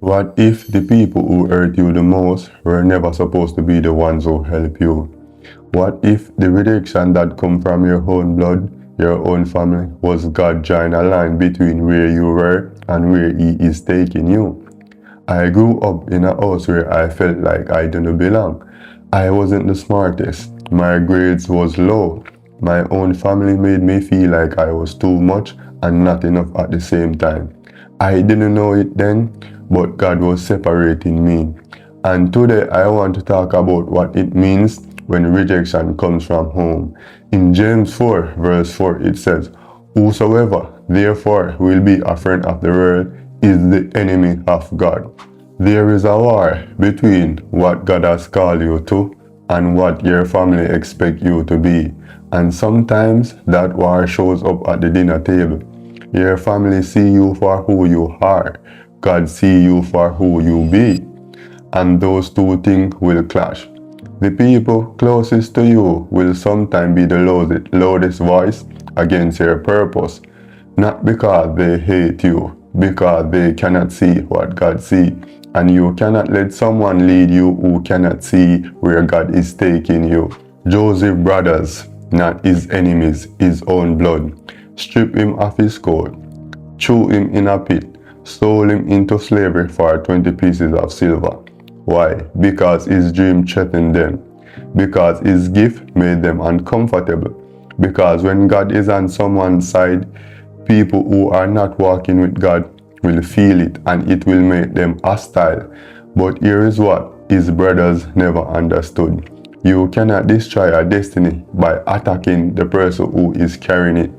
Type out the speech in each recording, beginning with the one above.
What if the people who hurt you the most were never supposed to be the ones who help you? What if the rejection that come from your own blood, your own family, was God drawing a line between where you were and where He is taking you? I grew up in a house where I felt like I didn't belong. I wasn't the smartest. My grades was low. My own family made me feel like I was too much and not enough at the same time. I didn't know it then, but God was separating me. And today I want to talk about what it means when rejection comes from home. In James 4 verse 4 it says, "Whosoever therefore will be a friend of the world is the enemy of God." There is a war between what God has called you to and what your family expect you to be. And sometimes that war shows up at the dinner table. Your family see you for who you are. God see you for who you be. And those two things will clash. The people closest to you will sometimes be the loudest voice against your purpose. Not because they hate you, because they cannot see what God sees. And you cannot let someone lead you who cannot see where God is taking you. Joseph's brothers, not his enemies, his own blood, stripped him of his coat, threw him in a pit, sold him into slavery for 20 pieces of silver. Why? Because his dream threatened them. Because his gift made them uncomfortable. Because when God is on someone's side, people who are not walking with God will feel it and it will make them hostile. But here is what his brothers never understood. You cannot destroy a destiny by attacking the person who is carrying it.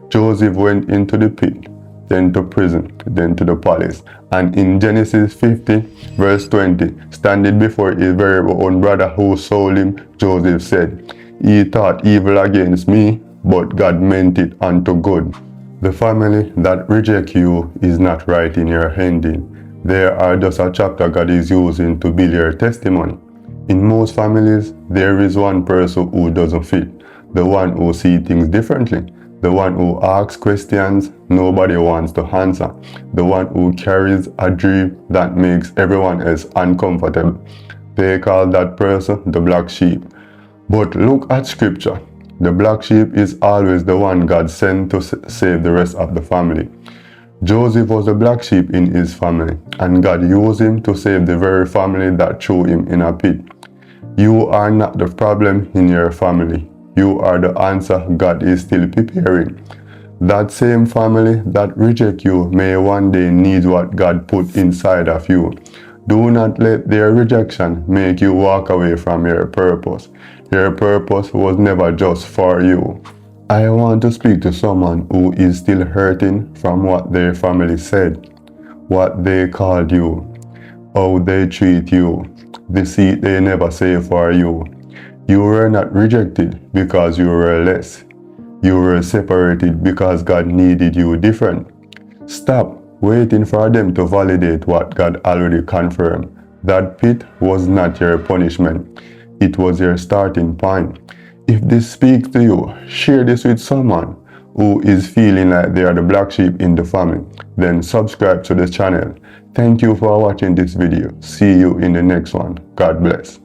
Joseph went into the pit, then to prison, then to the palace. And in Genesis 50, verse 20, standing before his very own brother who sold him, Joseph said, "He thought evil against me, but God meant it unto good." The family that reject you is not writing your ending. They are just a chapter God is using to build your testimony. In most families, there is one person who doesn't fit, the one who sees things differently, the one who asks questions nobody wants to answer, the one who carries a dream that makes everyone else uncomfortable. They call that person the black sheep. But look at scripture. The black sheep is always the one God sent to save the rest of the family. Joseph was the black sheep in his family, and God used him to save the very family that threw him in a pit. You are not the problem in your family. You are the answer God is still preparing. That same family that reject you may one day need what God put inside of you. Do not let their rejection make you walk away from your purpose. Your purpose was never just for you. I want to speak to someone who is still hurting from what their family said, what they called you, how they treat you, the seat they never saved for you. You were not rejected because you were less. You were separated because God needed you different. Stop waiting for them to validate what God already confirmed. That pit was not your punishment. It was your starting point. If this speaks to you, share this with someone who is feeling like they are the black sheep in the family. Then subscribe to the channel. Thank you for watching this video. See you in the next one. God bless.